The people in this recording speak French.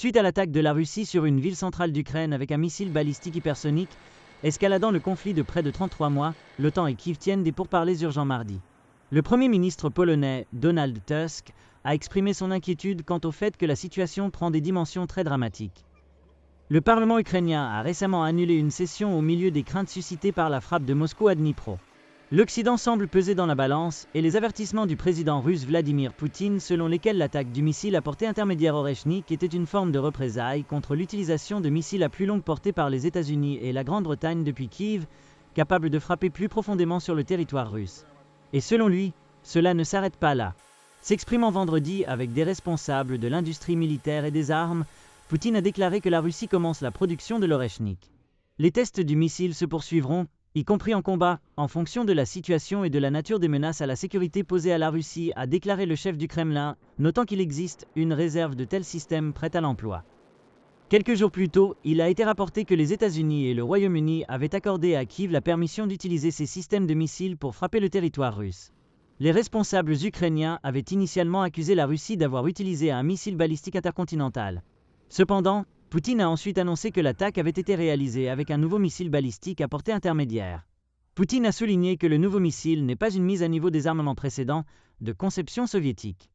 suite à l'attaque de la Russie sur une ville centrale d'Ukraine avec un missile balistique hypersonique, escaladant le conflit de près de 33 mois, l'OTAN et Kiev tiennent des pourparlers urgents mardi. Le Premier ministre polonais, Donald Tusk, a exprimé son inquiétude quant au fait que la situation prend des dimensions très dramatiques. Le Parlement ukrainien a récemment annulé une session au milieu des craintes suscitées par la frappe de Moscou à Dnipro. L'Occident semble peser dans la balance et les avertissements du président russe Vladimir Poutine selon lesquels l'attaque du missile à portée intermédiaire Oreshnik était une forme de représailles contre l'utilisation de missiles à plus longue portée par les États-Unis et la Grande-Bretagne depuis Kiev, capables de frapper plus profondément sur le territoire russe. Et selon lui, cela ne s'arrête pas là. S'exprimant vendredi avec des responsables de l'industrie militaire et des armes, Poutine a déclaré que la Russie commence la production de l'Oreshnik. Les tests du missile se poursuivront, y compris en combat, en fonction de la situation et de la nature des menaces à la sécurité posées à la Russie, a déclaré le chef du Kremlin, notant qu'il existe une réserve de tels systèmes prête à l'emploi. Quelques jours plus tôt, il a été rapporté que les États-Unis et le Royaume-Uni avaient accordé à Kiev la permission d'utiliser ces systèmes de missiles pour frapper le territoire russe. Les responsables ukrainiens avaient initialement accusé la Russie d'avoir utilisé un missile balistique intercontinental. Cependant, Poutine a ensuite annoncé que l'attaque avait été réalisée avec un nouveau missile balistique à portée intermédiaire. Poutine a souligné que le nouveau missile n'est pas une mise à niveau des armements précédents, de conception soviétique.